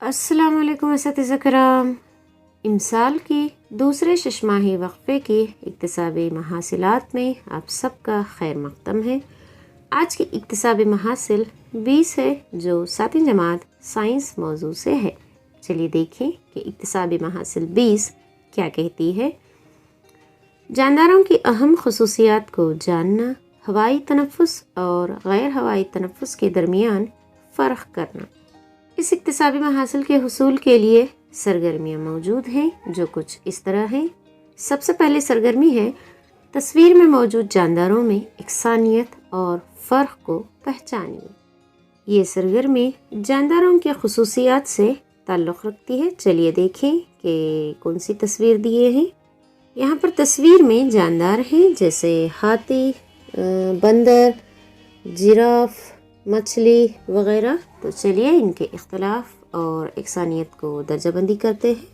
السلام علیکم اساتذہ کرام۔ امسال کی دوسرے شش ماہی وقفے کی اکتسابی محاصلات میں آپ سب کا خیر مقدم ہے۔ آج کی اکتسابی محاصل 20 ہے جو 7ویں جماعت سائنس موضوع سے ہے۔ چلیے دیکھیں کہ اکتسابی محاصل 20 کیا کہتی ہے۔ جانداروں کی اہم خصوصیات کو جاننا، ہوائی تنفس اور غیر ہوائی تنفس کے درمیان فرق کرنا۔ اس اکتسابی محاصل کے حصول کے لیے سرگرمیاں موجود ہیں جو کچھ اس طرح ہیں۔ سب سے پہلے سرگرمی ہے تصویر میں موجود جانداروں میں یکسانیت اور فرق کو پہچانیے۔ یہ سرگرمی جانداروں کی خصوصیات سے تعلق رکھتی ہے۔ چلیے دیکھیں کہ کون سی تصویر دیے ہیں۔ یہاں پر تصویر میں جاندار ہیں جیسے ہاتھی، بندر، جراف، مچھلی وغیرہ۔ تو چلیے ان کے اختلاف اور یکسانیت کو درجہ بندی کرتے ہیں۔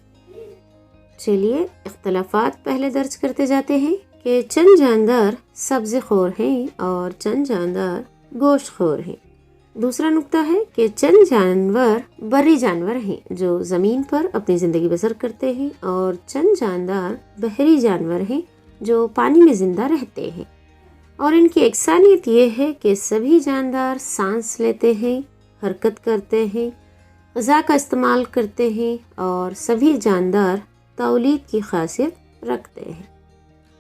چلیے اختلافات پہلے درج کرتے جاتے ہیں کہ چند جاندار سبزی خور ہیں اور چند جاندار گوشت خور ہیں۔ دوسرا نقطہ ہے کہ چند جانور بری جانور ہیں جو زمین پر اپنی زندگی بسر کرتے ہیں اور چند جاندار بحری جانور ہیں جو پانی میں زندہ رہتے ہیں۔ اور ان کی یکسانیت یہ ہے کہ سبھی جاندار سانس لیتے ہیں، حرکت کرتے ہیں، غذا کا استعمال کرتے ہیں اور سبھی جاندار تولید کی خاصیت رکھتے ہیں۔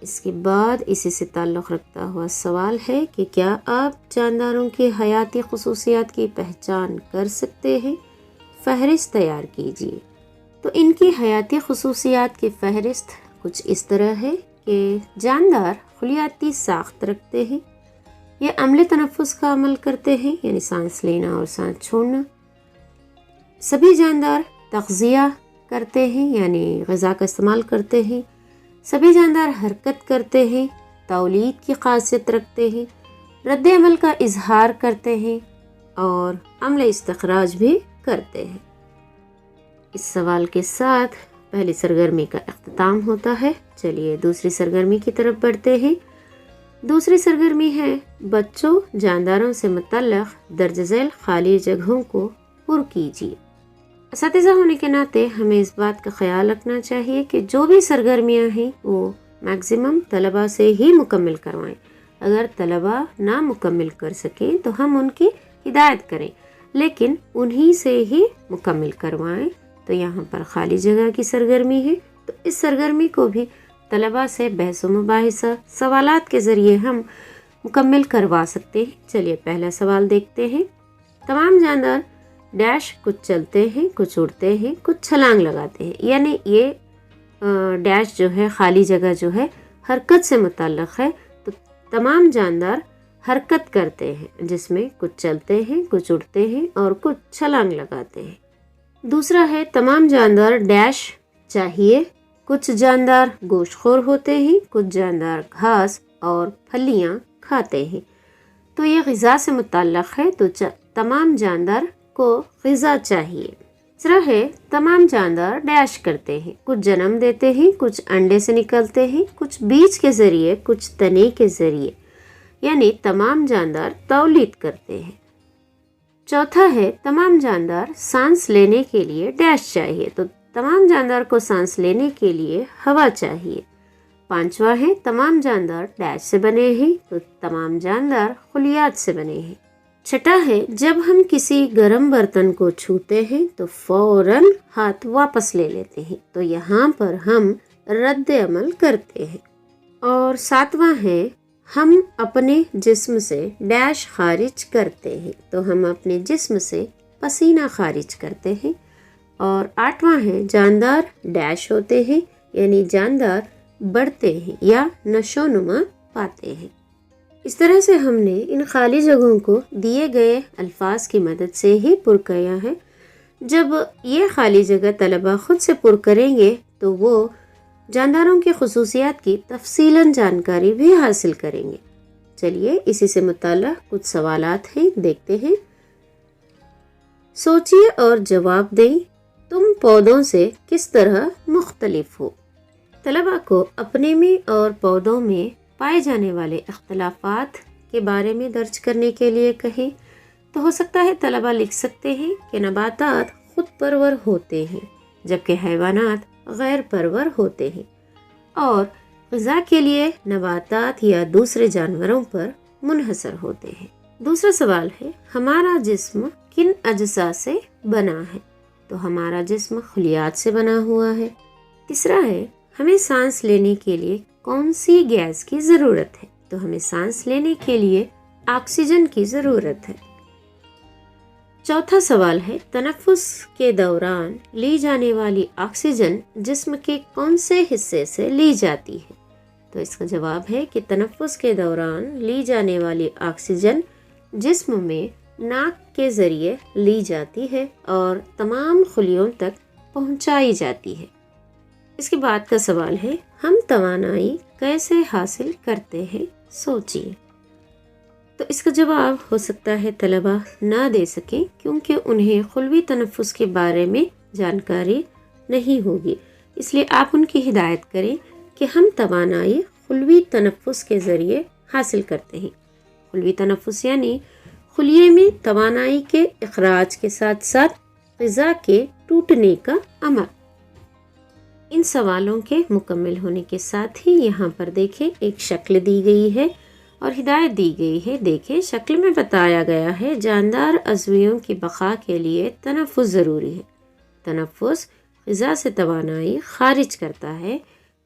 اس کے بعد اسی سے تعلق رکھتا ہوا سوال ہے کہ کیا آپ جانداروں کی حیاتی خصوصیات کی پہچان کر سکتے ہیں؟ فہرست تیار کیجیے۔ تو ان کی حیاتی خصوصیات کی فہرست کچھ اس طرح ہے کہ جاندار خلیاتی ساخت رکھتے ہیں، یہ عمل تنفس کا عمل کرتے ہیں یعنی سانس لینا اور سانس چھوڑنا۔ سبھی جاندار تغذیہ کرتے ہیں یعنی غذا کا استعمال کرتے ہیں۔ سبھی جاندار حرکت کرتے ہیں، تولید کی خاصیت رکھتے ہیں، رد عمل کا اظہار کرتے ہیں اور عمل استخراج بھی کرتے ہیں۔ اس سوال کے ساتھ پہلی سرگرمی کا اختتام ہوتا ہے۔ چلیے دوسری سرگرمی کی طرف بڑھتے ہیں۔ دوسری سرگرمی ہے بچوں جانداروں سے متعلق درج ذیل خالی جگہوں کو پر کیجیے۔ اساتذہ ہونے کے ناطے ہمیں اس بات کا خیال رکھنا چاہیے کہ جو بھی سرگرمیاں ہیں وہ میکسیمم طلباء سے ہی مکمل کروائیں۔ اگر طلباء نہ مکمل کر سکیں تو ہم ان کی ہدایت کریں لیکن انہی سے ہی مکمل کروائیں۔ تو یہاں پر خالی جگہ کی سرگرمی ہے، تو اس سرگرمی کو بھی طلباء سے بحث و مباحثہ سوالات کے ذریعے ہم مکمل کروا سکتے ہیں۔ چلیے پہلا سوال دیکھتے ہیں۔ تمام جاندار ڈیش کچھ چلتے ہیں، کچھ اڑتے ہیں، کچھ چھلانگ لگاتے ہیں، یعنی یہ ڈیش جو ہے خالی جگہ جو ہے حرکت سے متعلق ہے۔ تو تمام جاندار حرکت کرتے ہیں جس میں کچھ چلتے ہیں، کچھ اڑتے ہیں اور کچھ چھلانگ لگاتے ہیں۔ دوسرا ہے تمام جاندار ڈیش چاہیے، کچھ جاندار گوشت خور ہوتے ہیں، کچھ جاندار گھاس اور پھلیاں کھاتے ہیں۔ تو یہ غذا سے متعلق ہے، تو تمام جاندار کو غذا چاہیے۔ تیسرا ہے تمام جاندار ڈیش کرتے ہیں، کچھ جنم دیتے ہیں، کچھ انڈے سے نکلتے ہیں، کچھ بیج کے ذریعے، کچھ تنے کے ذریعے، یعنی تمام جاندار تولید کرتے ہیں۔ چوتھا ہے تمام جاندار سانس لینے کے لیے ڈیش چاہیے، تو تمام جاندار کو سانس لینے کے لیے ہوا چاہیے۔ پانچواں ہے تمام جاندار ڈیش سے بنے ہیں، تو تمام جاندار خلیات سے بنے ہیں۔ چھٹا ہے جب ہم کسی گرم برتن کو چھوتے ہیں تو فوراً ہاتھ واپس لے لیتے ہیں، تو یہاں پر ہم رد عمل کرتے ہیں۔ اور ساتواں ہے ہم اپنے جسم سے ڈیش خارج کرتے ہیں، تو ہم اپنے جسم سے پسینہ خارج کرتے ہیں۔ اور آٹھواں ہے جاندار ڈیش ہوتے ہیں یعنی جاندار بڑھتے ہیں یا نشو نما پاتے ہیں۔ اس طرح سے ہم نے ان خالی جگہوں کو دیے گئے الفاظ کی مدد سے ہی پر کیا ہے۔ جب یہ خالی جگہ طلباء خود سے پر کریں گے تو وہ جانداروں کی خصوصیات کی تفصیلاً جانکاری بھی حاصل کریں گے۔ چلیے اسی سے متعلق کچھ سوالات ہیں، دیکھتے ہیں۔ سوچیے اور جواب دیں، تم پودوں سے کس طرح مختلف ہو؟ طلباء کو اپنے میں اور پودوں میں پائے جانے والے اختلافات کے بارے میں درج کرنے کے لیے کہیں تو ہو سکتا ہے طلباء لکھ سکتے ہیں کہ نباتات خود پرور ہوتے ہیں جبکہ حیوانات غیر پرور ہوتے ہیں اور غذا کے لیے نباتات یا دوسرے جانوروں پر منحصر ہوتے ہیں۔ دوسرا سوال ہے ہمارا جسم کن اجزاء سے بنا ہے؟ تو ہمارا جسم خلیات سے بنا ہوا ہے۔ تیسرا ہے ہمیں سانس لینے کے لیے کون سی گیس کی ضرورت ہے؟ تو ہمیں سانس لینے کے لیے آکسیجن کی ضرورت ہے۔ چوتھا سوال ہے تنفس کے دوران لی جانے والی آکسیجن جسم کے کون سے حصے سے لی جاتی ہے؟ تو اس کا جواب ہے کہ تنفس کے دوران لی جانے والی آکسیجن جسم میں ناک کے ذریعے لی جاتی ہے اور تمام خلیوں تک پہنچائی جاتی ہے۔ اس کے بعد کا سوال ہے ہم توانائی کیسے حاصل کرتے ہیں؟ سوچیے۔ تو اس کا جواب ہو سکتا ہے طلبہ نہ دے سکیں کیونکہ انہیں خلوی تنفس کے بارے میں جانکاری نہیں ہوگی، اس لیے آپ ان کی ہدایت کریں کہ ہم توانائی خلوی تنفس کے ذریعے حاصل کرتے ہیں۔ خلوی تنفس یعنی خلیے میں توانائی کے اخراج کے ساتھ ساتھ غذا کے ٹوٹنے کا عمل۔ ان سوالوں کے مکمل ہونے کے ساتھ ہی یہاں پر دیکھیں ایک شکل دی گئی ہے اور ہدایت دی گئی ہے۔ دیکھیں شکل میں بتایا گیا ہے جاندار عضویوں کی بقا کے لیے تنفس ضروری ہے۔ تنفس غذا سے توانائی خارج کرتا ہے۔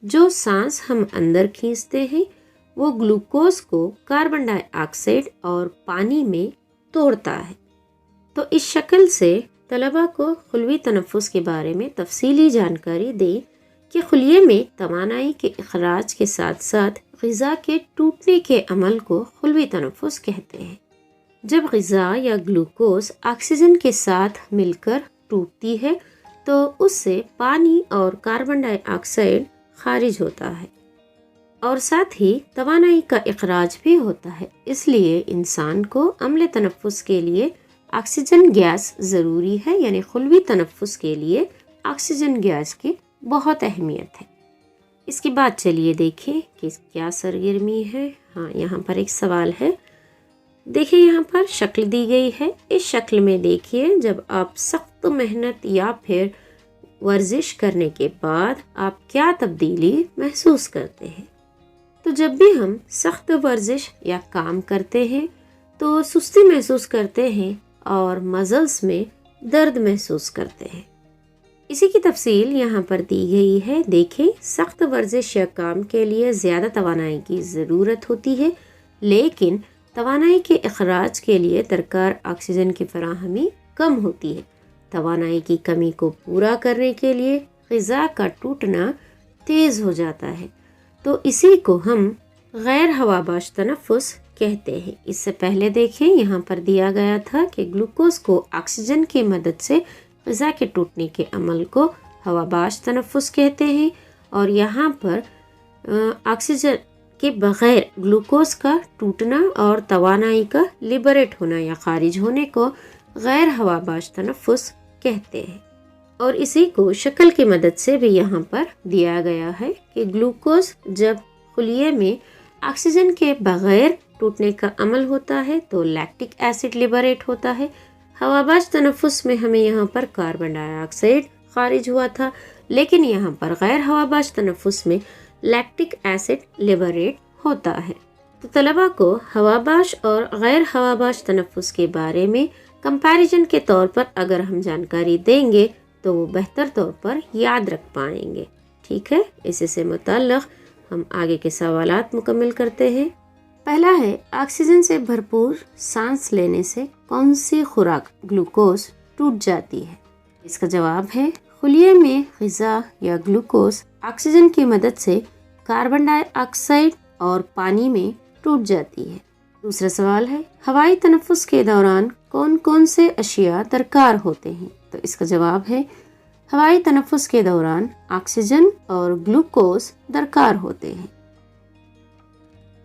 جو سانس ہم اندر کھینچتے ہیں وہ گلوکوز کو کاربن ڈائی آکسائڈ اور پانی میں توڑتا ہے۔ تو اس شکل سے طلبہ کو خلوی تنفس کے بارے میں تفصیلی جانکاری دیں کہ خلیے میں توانائی کے اخراج کے ساتھ ساتھ غذا کے ٹوٹنے کے عمل کو خلوی تنفس کہتے ہیں۔ جب غذا یا گلوکوز آکسیجن کے ساتھ مل کر ٹوٹتی ہے تو اس سے پانی اور کاربن ڈائی آکسائڈ خارج ہوتا ہے اور ساتھ ہی توانائی کا اخراج بھی ہوتا ہے۔ اس لیے انسان کو عمل تنفس کے لیے آکسیجن گیس ضروری ہے، یعنی خلوی تنفس کے لیے آکسیجن گیس کی بہت اہمیت ہے۔ اس کے بعد چلیے دیکھیں کہ کیا سرگرمی ہے۔ ہاں یہاں پر ایک سوال ہے، دیکھیں یہاں پر شکل دی گئی ہے۔ اس شکل میں دیکھیے جب آپ سخت محنت یا پھر ورزش کرنے کے بعد آپ کیا تبدیلی محسوس کرتے ہیں؟ تو جب بھی ہم سخت ورزش یا کام کرتے ہیں تو سستی محسوس کرتے ہیں اور مزلز میں درد محسوس کرتے ہیں۔ اسی کی تفصیل یہاں پر دی گئی ہے۔ دیکھیں سخت ورزش یا کام کے لیے زیادہ توانائی کی ضرورت ہوتی ہے، لیکن توانائی کے اخراج کے لیے درکار آکسیجن کی فراہمی کم ہوتی ہے۔ توانائی کی کمی کو پورا کرنے کے لیے غذا کا ٹوٹنا تیز ہو جاتا ہے، تو اسی کو ہم غیر ہواباش تنفس کہتے ہیں۔ اس سے پہلے دیکھیں یہاں پر دیا گیا تھا کہ گلوکوز کو آکسیجن کی مدد سے غذا کے ٹوٹنے کے عمل کو ہواباش تنفس کہتے ہیں، اور یہاں پر آکسیجن کے بغیر گلوکوز کا ٹوٹنا اور توانائی کا لبریٹ ہونا یا خارج ہونے کو غیر ہواباش تنفس کہتے ہیں۔ اور اسی کو شکل کی مدد سے بھی یہاں پر دیا گیا ہے کہ گلوکوز جب خلیے میں آکسیجن کے بغیر ٹوٹنے کا عمل ہوتا ہے تو لیکٹک ایسڈ لبریٹ ہوتا ہے۔ ہواباش تنفس میں ہمیں یہاں پر کاربن ڈائی آکسائڈ خارج ہوا تھا، لیکن یہاں پر غیر ہواباش تنفس میں لیکٹک ایسڈ لبریٹ ہوتا ہے۔ تو طلبہ کو ہواباش اور غیر ہواباش تنفس کے بارے میں کمپیریزن کے طور پر اگر ہم جانکاری دیں گے تو وہ بہتر طور پر یاد رکھ پائیں گے۔ ٹھیک ہے، اسی سے متعلق ہم آگے کے سوالات مکمل کرتے ہیں۔ پہلا ہے آکسیجن سے بھرپور سانس لینے سے کون سی خوراک گلوکوز ٹوٹ جاتی ہے؟ اس کا جواب ہے خلیے میں غذا یا گلوکوز آکسیجن کی مدد سے کاربن ڈائی آکسائڈ اور پانی میں ٹوٹ جاتی ہے۔ دوسرا سوال ہے ہوائی تنفس کے دوران کون کون سے اشیاء درکار ہوتے ہیں؟ تو اس کا جواب ہے ہوائی تنفس کے دوران آکسیجن اور گلوکوز درکار ہوتے ہیں۔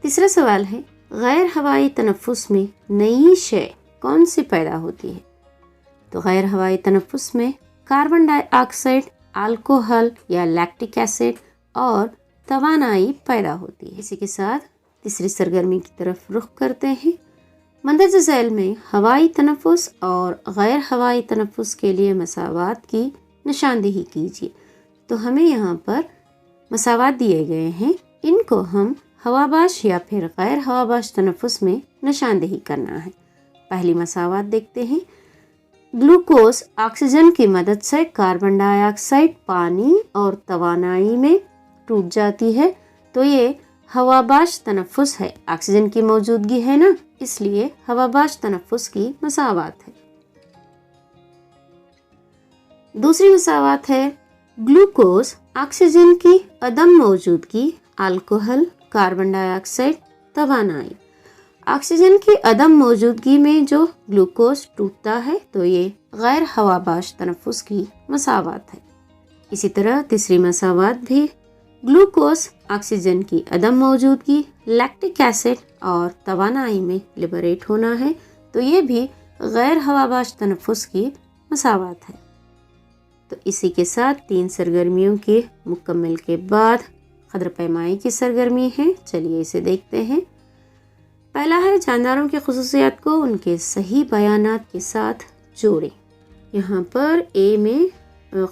تیسرا سوال ہے غیر ہوائی تنفس میں نئی شے کون سی پیدا ہوتی ہے؟ تو غیر ہوائی تنفس میں کاربن ڈائی آکسائڈ، الکوہل یا لیکٹک ایسڈ اور توانائی پیدا ہوتی ہے۔ اسی کے ساتھ تیسری سرگرمی کی طرف رخ کرتے ہیں۔ مندرجہ ذیل میں ہوائی تنفس اور غیر ہوائی تنفس کے لیے مساوات کی نشاندہی کیجیے۔ تو ہمیں یہاں پر مساوات دیے گئے ہیں، ان کو ہم ہواباش یا پھر غیر ہواباش تنفس میں نشاندہی کرنا ہے۔ پہلی مساوات دیکھتے ہیں۔ گلوکوز آکسیجن کی مدد سے کاربن ڈائی آکسائڈ، پانی اور توانائی میں ٹوٹ جاتی ہے، تو یہ ہواباش تنفس ہے۔ آکسیجن کی موجودگی ہے نا، اس لیے ہواباش تنفس کی مساوات ہے۔ دوسری مساوات ہے گلوکوز آکسیجن کی عدم موجودگی، الکحل، کاربن ڈائی آکسائڈ، توانائی۔ آکسیجن کی عدم موجودگی میں جو گلوکوز ٹوٹتا ہے تو یہ غیر ہواباش تنفس کی مساوات ہے۔ اسی طرح تیسری مساوات بھی گلوکوز آکسیجن کی عدم موجودگی، لیکٹک ایسڈ اور توانائی میں لبریٹ ہونا ہے، تو یہ بھی غیر ہواباش تنفس کی مساوات ہے۔ تو اسی کے ساتھ 3 سرگرمیوں کے مکمل کے بعد قدر پیمائی کی سرگرمی ہے، چلیے اسے دیکھتے ہیں۔ پہلا ہے جانداروں کی خصوصیات کو ان کے صحیح بیانات کے ساتھ جوڑیں۔ یہاں پر اے میں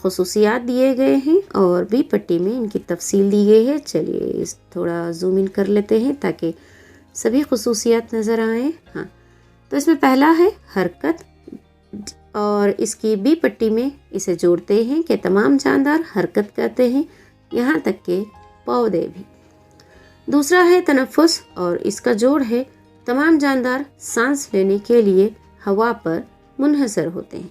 خصوصیات دیے گئے ہیں اور بی پٹی میں ان کی تفصیل دی گئی ہے۔ چلیے تھوڑا زوم ان کر لیتے ہیں تاکہ سبھی خصوصیات نظر آئیں۔ ہاں، تو اس میں پہلا ہے حرکت، اور اس کی بی پٹی میں اسے جوڑتے ہیں کہ تمام جاندار حرکت کرتے ہیں، یہاں تک کہ پودے بھی۔ دوسرا ہے تنفس، اور اس کا جوڑ ہے تمام جاندار سانس لینے کے لیے ہوا پر منحصر ہوتے ہیں۔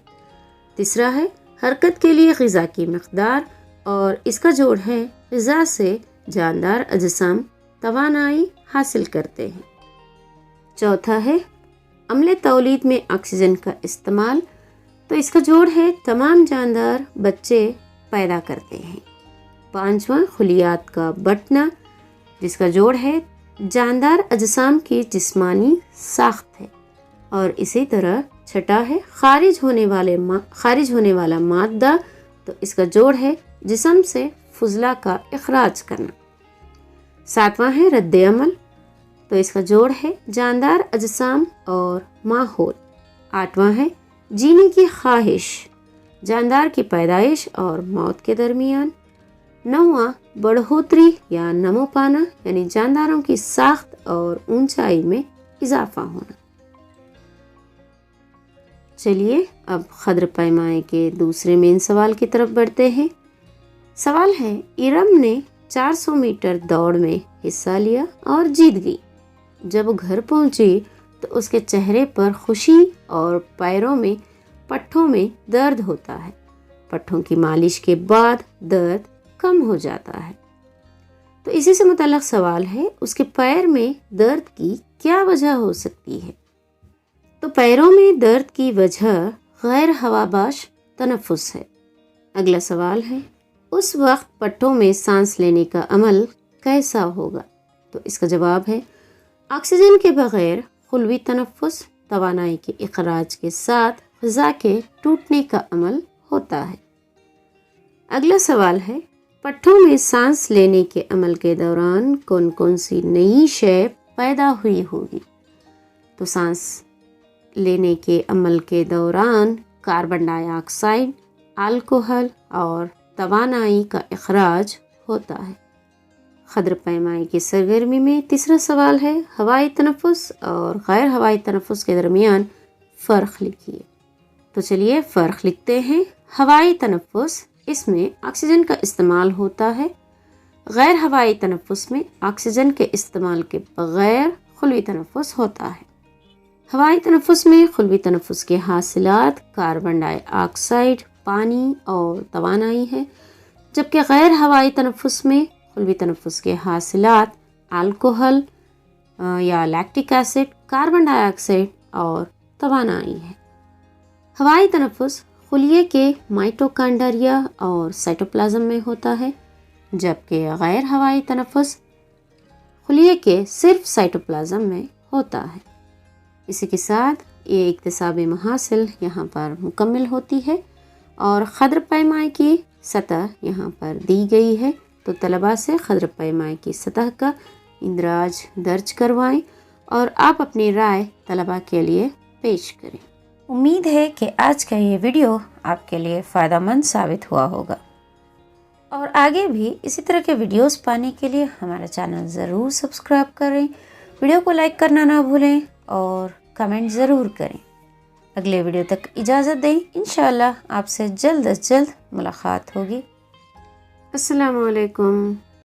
تیسرا ہے حرکت کے لیے غذا کی مقدار، اور اس کا جوڑ ہے غذا سے جاندار اجسام توانائی حاصل کرتے ہیں۔ چوتھا ہے عمل تولید میں آکسیجن کا استعمال، تو اس کا جوڑ ہے تمام جاندار بچے پیدا کرتے ہیں۔ پانچواں خلیات کا بٹنا، جس کا جوڑ ہے جاندار اجسام کی جسمانی ساخت ہے۔ اور اسی طرح چھٹا ہے خارج ہونے والا مادہ، تو اس کا جوڑ ہے جسم سے فضلہ کا اخراج کرنا۔ ساتواں ہے رد عمل، تو اس کا جوڑ ہے جاندار اجسام اور ماحول۔ آٹھواں ہے جینے کی خواہش، جاندار کی پیدائش اور موت کے درمیان۔ نواں بڑھوتری یا نمو پانا، یعنی جانداروں کی ساخت اور اونچائی میں اضافہ ہونا۔ چلیے اب قدر پیمائی کے دوسرے مین سوال کی طرف بڑھتے ہیں۔ سوال ہے ارم نے 400 میٹر دوڑ میں حصہ لیا اور جیت گئی۔ جب وہ گھر پہنچی تو اس کے چہرے پر خوشی اور پیروں میں پٹھوں میں درد ہوتا ہے۔ پٹھوں کی مالش کے بعد درد کم ہو جاتا ہے۔ تو اسی سے متعلق سوال ہے اس کے پیر میں درد کی کیا وجہ ہو سکتی ہے؟ تو پیروں میں درد کی وجہ غیر ہواباش تنفس ہے۔ اگلا سوال ہے اس وقت پٹھوں میں سانس لینے کا عمل کیسا ہوگا؟ تو اس کا جواب ہے آکسیجن کے بغیر خلوی تنفس، توانائی کے اخراج کے ساتھ غذا کے ٹوٹنے کا عمل ہوتا ہے۔ اگلا سوال ہے پٹھوں میں سانس لینے کے عمل کے دوران کون کون سی نئی شے پیدا ہوئی ہوگی؟ تو سانس لینے کے عمل کے دوران کاربن ڈائی آکسائڈ، الکحل اور توانائی کا اخراج ہوتا ہے۔ قدر پیمائی کی سرگرمی میں تیسرا سوال ہے ہوائی تنفس اور غیر ہوائی تنفس کے درمیان فرق لکھیے۔ تو چلیے فرق لکھتے ہیں۔ ہوائی تنفس، اس میں آکسیجن کا استعمال ہوتا ہے۔ غیر ہوائی تنفس میں آکسیجن کے استعمال کے بغیر خلوی تنفس ہوتا ہے۔ ہوائی تنفس میں خلوی تنفس کے حاصلات کاربن ڈائی آکسائڈ، پانی اور توانائی ہے، جبکہ غیر ہوائی تنفس میں خلوی تنفس کے حاصلات الکحل یا لیکٹک ایسڈ، کاربن ڈائی آکسائڈ اور توانائی ہے۔ ہوائی تنفس خلیے کے مائٹوکانڈریا اور سائٹوپلازم میں ہوتا ہے، جبکہ غیر ہوائی تنفس خلیے کے صرف سائٹوپلازم میں ہوتا ہے۔ اسی کے ساتھ یہ اکتسابی محاصل یہاں پر مکمل ہوتی ہے اور قدر پیمائی کی سطح یہاں پر دی گئی ہے۔ تو طلباء سے قدر پیمائی کی سطح کا اندراج درج کروائیں اور آپ اپنی رائے طلباء کے لیے پیش کریں۔ امید ہے کہ آج کا یہ ویڈیو آپ کے لیے فائدہ مند ثابت ہوا ہوگا، اور آگے بھی اسی طرح کے ویڈیوز پانے کے لیے ہمارا چینل ضرور سبسکرائب کریں، ویڈیو کو لائک کرنا نہ بھولیں اور کمنٹ ضرور کریں۔ اگلے ویڈیو تک اجازت دیں، انشاءاللہ آپ سے جلد از جلد ملاقات ہوگی۔ السلام علیکم۔